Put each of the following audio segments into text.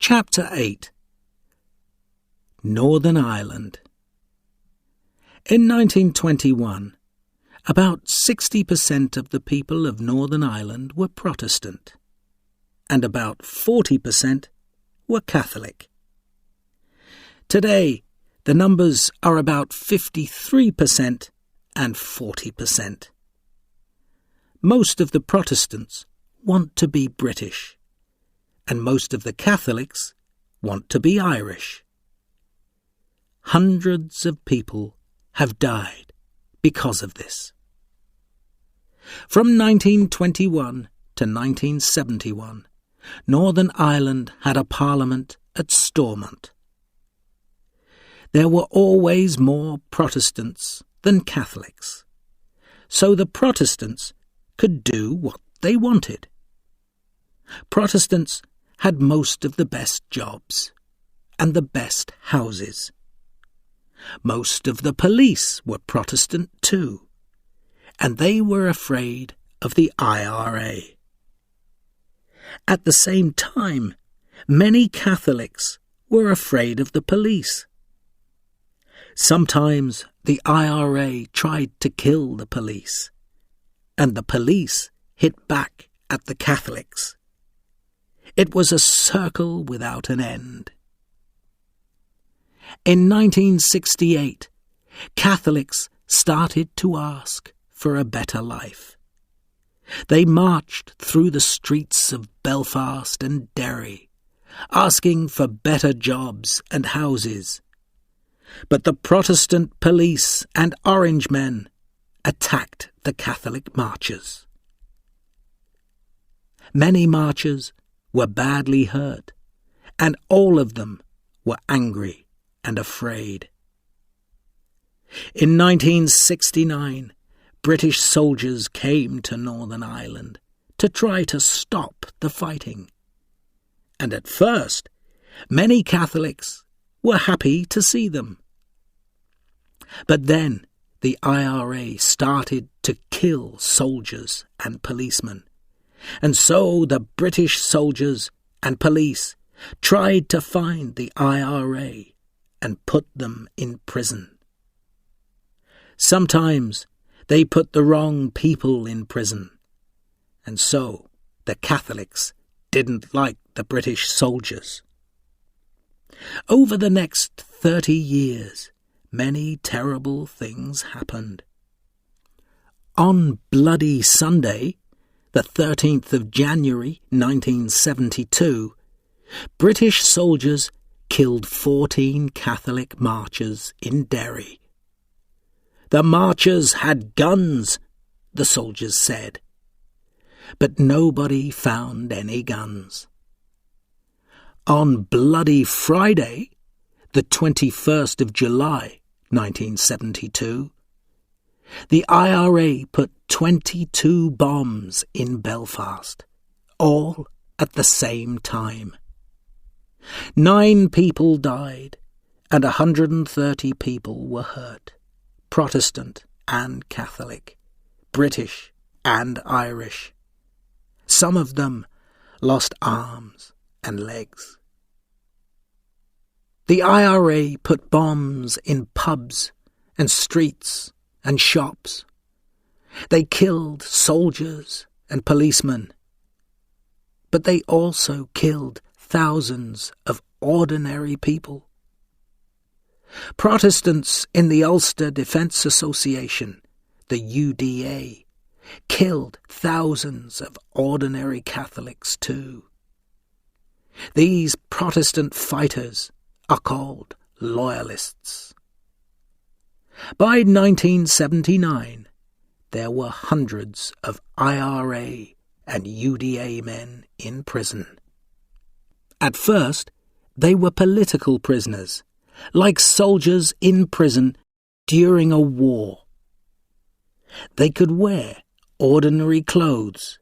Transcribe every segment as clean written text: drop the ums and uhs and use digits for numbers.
Chapter 8. Northern Ireland. In 1921, about 60% of the people of Northern Ireland were Protestant, and about 40% were Catholic. Today, the numbers are about 53% and 40%. Most of the Protestants want to be British, and most of the Catholics want to be Irish. Hundreds of people have died because of this. From 1921 to 1971, Northern Ireland had a parliament at Stormont. There were always more Protestants than Catholics, so the Protestants could do what they wanted. Protestants had most of the best jobs and the best houses. Most of the police were Protestant too, and they were afraid of the IRA. At the same time, many Catholics were afraid of the police. Sometimes the IRA tried to kill the police, and the police hit back at the Catholics. It was a circle without an end. In 1968, Catholics started to ask for a better life. They marched through the streets of Belfast and Derry, asking for better jobs and houses. But the Protestant police and Orangemen attacked the Catholic marchers. Many marchers were badly hurt, and all of them were angry and afraid. In 1969, British soldiers came to Northern Ireland to try to stop the fighting. And at first, many Catholics were happy to see them. But then the IRA started to kill soldiers and policemen, and so the British soldiers and police tried to find the IRA and put them in prison. Sometimes they put the wrong people in prison, and so the Catholics didn't like the British soldiers. Over the next 30 years, many terrible things happened. On Bloody Sunday, the 13th of January 1972, British soldiers killed 14 Catholic marchers in Derry. The marchers had guns, the soldiers said, but nobody found any guns. On Bloody Friday, the 21st of July 1972, the IRA put 22 bombs in Belfast, all at the same time. 9 people died and 130 people were hurt, Protestant and Catholic, British and Irish. Some of them lost arms and legs. The IRA put bombs in pubs and streets and shops. They killed soldiers and policemen, but they also killed thousands of ordinary people. Protestants in the Ulster Defence Association, the UDA, killed thousands of ordinary Catholics too. These Protestant fighters are called loyalists. By 1979, there were hundreds of IRA and UDA men in prison. At first, they were political prisoners, like soldiers in prison during a war. They could wear ordinary clothes,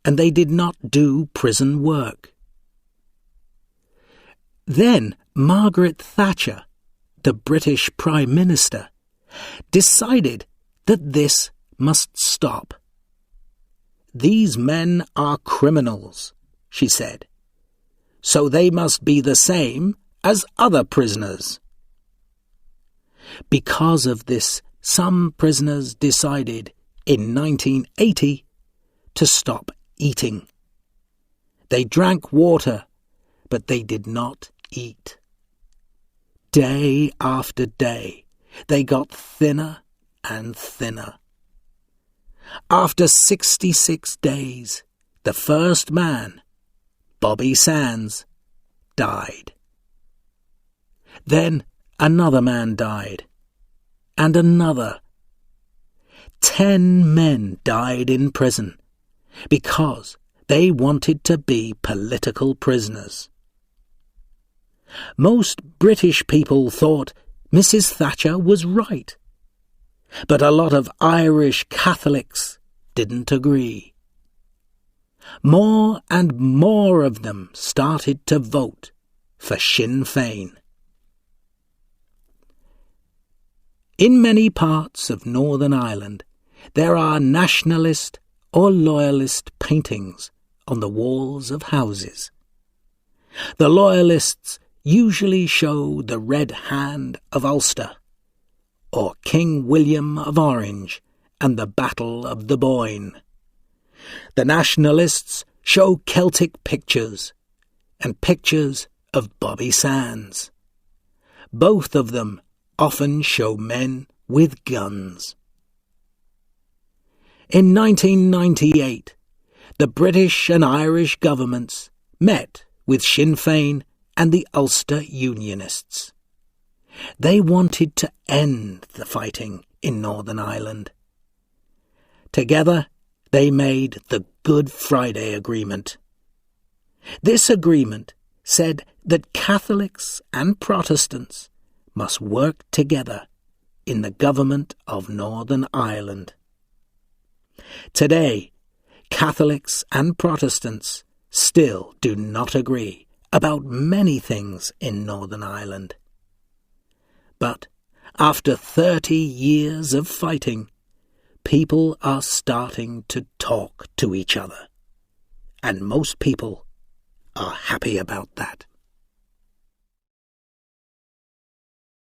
and they did not do prison work. Then Margaret Thatcher, the British Prime Minister, decided that this must stop. "These men are criminals," she said. so they must be the same as other prisoners. Because of this, some prisoners decided in 1980 to stop eating. They drank water, but they did not eat. Day after day, they got thinner and thinner. After 66 days, the first man, Bobby Sands, died. Then another man died, and another. 10 men died in prison because they wanted to be political prisoners. Most British people thought Mrs. Thatcher was right, but a lot of Irish Catholics didn't agree. More and more of them started to vote for Sinn Féin. In many parts of Northern Ireland, there are nationalist or loyalist paintings on the walls of houses. The loyalists usually show the Red Hand of Ulster, or King William of Orange and the Battle of the Boyne. The nationalists show Celtic pictures and pictures of Bobby Sands. Both of them often show men with guns. In 1998, the British and Irish governments met with Sinn Féin and the Ulster Unionists. They wanted to end the fighting in Northern Ireland. Together, they made the Good Friday Agreement. This agreement said that Catholics and Protestants must work together in the government of Northern Ireland. Today, Catholics and Protestants still do not agree about many things in Northern Ireland. But after 30 years of fighting, people are starting to talk to each other, and most people are happy about that.